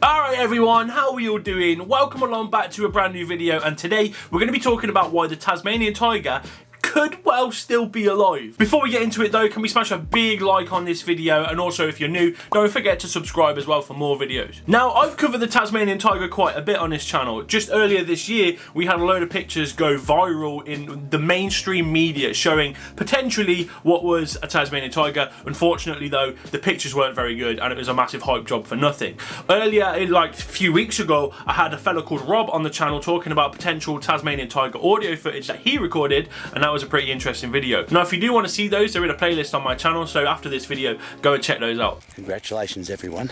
Alright everyone, how are we all doing? Welcome along back to a brand new video, and today we're going to be talking about why the Tasmanian tiger could well still be alive. Before we get into it though, can we smash a big like on this video, and also if you're new, don't forget to subscribe as well for more videos. Now, I've covered the Tasmanian tiger quite a bit on this channel. Just earlier this year, we had a load of pictures go viral in the mainstream media showing potentially what was a Tasmanian tiger. Unfortunately though, the pictures weren't very good and it was a massive hype job for nothing. Earlier, like a few weeks ago, I had a fella called Rob on the channel talking about potential Tasmanian tiger audio footage that he recorded, and that was a pretty interesting video. Now, if you do want to see those, they're in a playlist on my channel, so after this video, go and check those out. Congratulations everyone,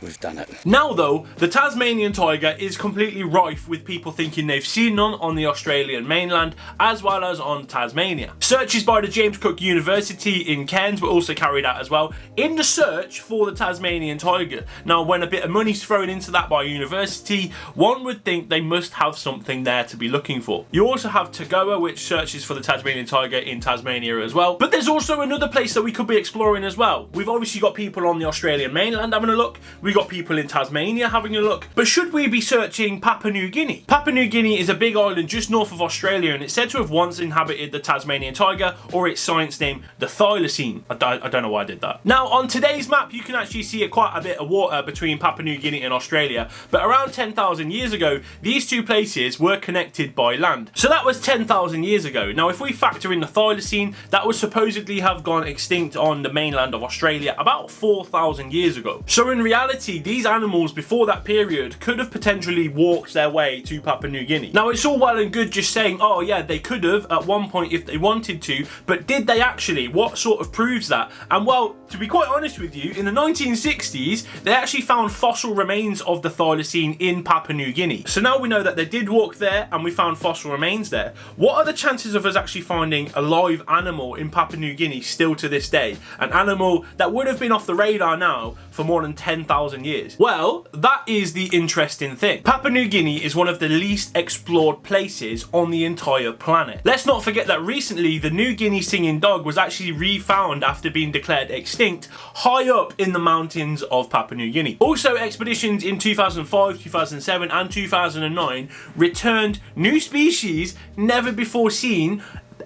we've done it. Now though, the Tasmanian tiger is completely rife with people thinking they've seen none on the Australian mainland as well as on Tasmania. Searches by the James Cook University in Cairns were also carried out as well in the search for the Tasmanian tiger. Now, when a bit of money's thrown into that by a university, one would think they must have something there to be looking for. You also have Tagoa, which searches for the Tasmanian tiger in Tasmania as well. But there's also another place that we could be exploring as well. We've obviously got people on the Australian mainland having a look. We got people in Tasmania having a look. But should we be searching Papua New Guinea? Papua New Guinea is a big island just north of Australia, and it's said to have once inhabited the Tasmanian tiger, or its science name, the Thylacine. I don't know why I did that. Now, on today's map, you can actually see quite a bit of water between Papua New Guinea and Australia, but around 10,000 years ago, these two places were connected by land. So that was 10,000 years ago. Now, if we factor in the Thylacine, that would supposedly have gone extinct on the mainland of Australia about 4,000 years ago. So in reality, these animals before that period could have potentially walked their way to Papua New Guinea. Now, it's all well and good just saying, oh yeah, they could have at one point if they wanted to, but did they actually? What sort of proves that? And well, to be quite honest with you, in the 1960s, they actually found fossil remains of the Thylacine in Papua New Guinea. So now we know that they did walk there and we found fossil remains there. What are the chances of us actually finding a live animal in Papua New Guinea still to this day? An animal that would have been off the radar now for more than 10,000 years. Well, that is the interesting thing. Papua New Guinea is one of the least explored places on the entire planet. Let's not forget that recently the New Guinea singing dog was actually refound after being declared extinct high up in the mountains of Papua New Guinea. Also, expeditions in 2005, 2007 and 2009 returned new species never before seen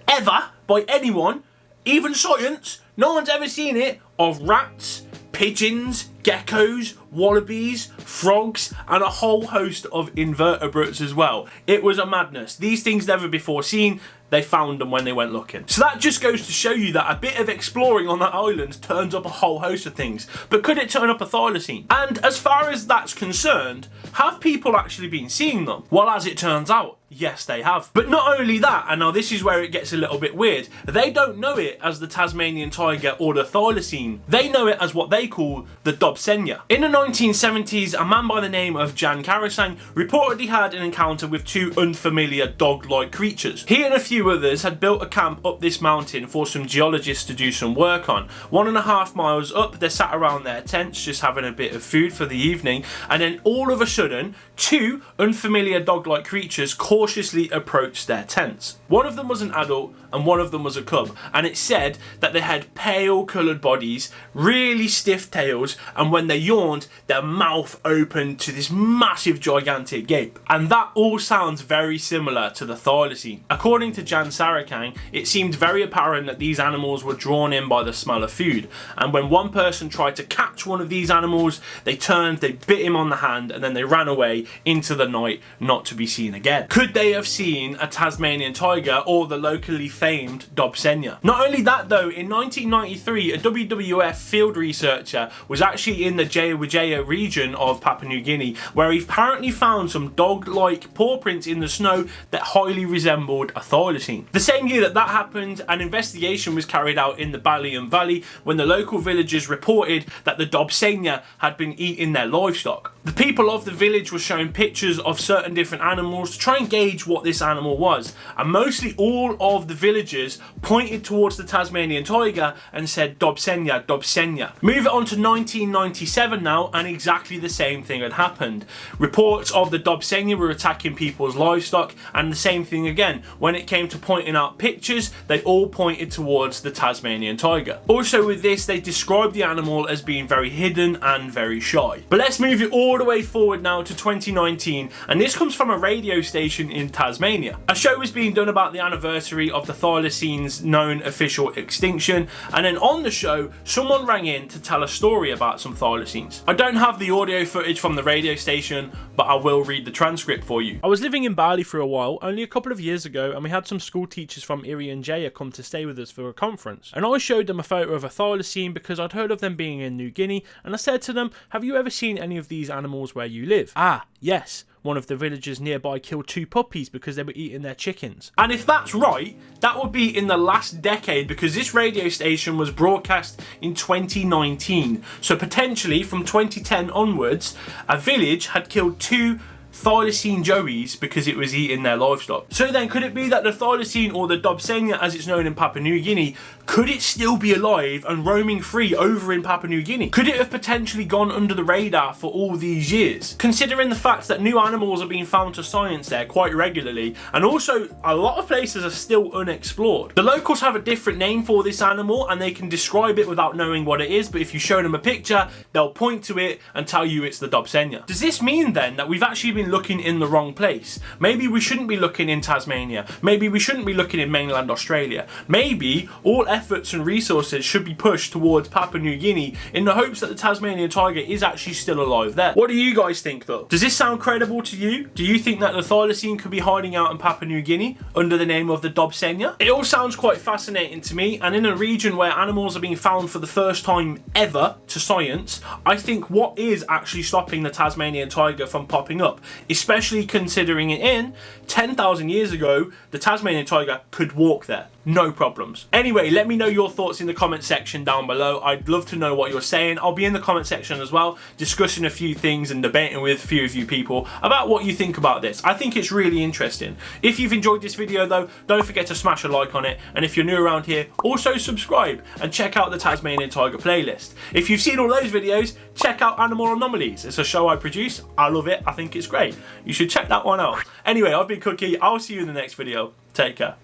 ever by anyone, even science. No one's ever seen it, of rats, pigeons, geckos, wallabies, frogs, and a whole host of invertebrates as well. It was a madness. These things never before seen. They found them when they went looking. So that just goes to show you that a bit of exploring on that island turns up a whole host of things. But could it turn up a Thylacine? And as far as that's concerned, have people actually been seeing them? Well, as it turns out, yes, they have. But not only that, and now this is where it gets a little bit weird, they don't know it as the Tasmanian tiger or the Thylacine. They know it as what they call the Dobsenga. In the 1970s, a man by the name of Jan Karasang reportedly had an encounter with two unfamiliar dog-like creatures. He and a few others had built a camp up this mountain for some geologists to do some work on. 1.5 miles up, they sat around their tents just having a bit of food for the evening, and then all of a sudden, two unfamiliar dog-like creatures cautiously approached their tents. One of them was an adult and one of them was a cub, and it said that they had pale coloured bodies, really stiff tails, and when they yawned, their mouth opened to this massive gigantic gape. And that all sounds very similar to the Thylacine. According to Jan Sarakang, it seemed very apparent that these animals were drawn in by the smell of food, and when one person tried to catch one of these animals, they turned, they bit him on the hand, and then they ran away into the night not to be seen again. Could they have seen a Tasmanian tiger or the locally famed Dobsenga? Not only that though, in 1993 a WWF field researcher was actually in the Jayawijaya region of Papua New Guinea, where he apparently found some dog-like paw prints in the snow that highly resembled a Thylacine. The same year that happened, an investigation was carried out in the Balian Valley when the local villagers reported that the Dobsenga had been eating their livestock. The people of the village were shown pictures of certain different animals to try and gauge what this animal was, and mostly all of the villagers pointed towards the Tasmanian tiger and said Dobsenga, Dobsenga. Move it on to 1997 now, and exactly the same thing had happened. Reports of the Dobsenga were attacking people's livestock, and the same thing again. When it came to pointing out pictures, they all pointed towards the Tasmanian tiger. Also with this, they described the animal as being very hidden and very shy. But let's move it all all the way forward now to 2019, and this comes from a radio station in Tasmania. A show was being done about the anniversary of the Thylacine's known official extinction, and then on the show, someone rang in to tell a story about some thylacines. I don't have the audio footage from the radio station, but I will read the transcript for you. I was living in Bali for a while, only a couple of years ago, and we had some school teachers from Iri and Jaya come to stay with us for a conference. And I showed them a photo of a thylacine because I'd heard of them being in New Guinea, and I said to them, have you ever seen any of these animals where you live? Ah, yes. One of the villagers nearby killed 2 puppies because they were eating their chickens. And if that's right, that would be in the last decade, because this radio station was broadcast in 2019. So potentially from 2010 onwards, a village had killed 2 thylacine joeys because it was eating their livestock. So then could it be that the thylacine, or the Dobsenga as it's known in Papua New Guinea, could it still be alive and roaming free over in Papua New Guinea? Could it have potentially gone under the radar for all these years? Considering the fact that new animals are being found to science there quite regularly, and also a lot of places are still unexplored. The locals have a different name for this animal and they can describe it without knowing what it is, but if you show them a picture, they'll point to it and tell you it's the Dobsenga. Does this mean then that we've actually been looking in the wrong place? Maybe we shouldn't be looking in Tasmania. Maybe we shouldn't be looking in mainland Australia. Maybe all efforts and resources should be pushed towards Papua New Guinea in the hopes that the Tasmanian tiger is actually still alive there. What do you guys think though? Does this sound credible to you? Do you think that the thylacine could be hiding out in Papua New Guinea under the name of the Dobsenga? It all sounds quite fascinating to me, and in a region where animals are being found for the first time ever to science, I think what is actually stopping the Tasmanian tiger from popping up, especially considering it in 10,000 years ago, the Tasmanian tiger could walk there. No problems. Anyway, let me know your thoughts in the comment section down below. I'd love to know what you're saying. I'll be in the comment section as well, discussing a few things and debating with a few of you people about what you think about this. I think it's really interesting. If you've enjoyed this video though, don't forget to smash a like on it. And if you're new around here, also subscribe and check out the Tasmanian Tiger playlist. If you've seen all those videos, check out Animal Anomalies. It's a show I produce. I love it. I think it's great. You should check that one out. Anyway, I've been Cookie. I'll see you in the next video. Take care.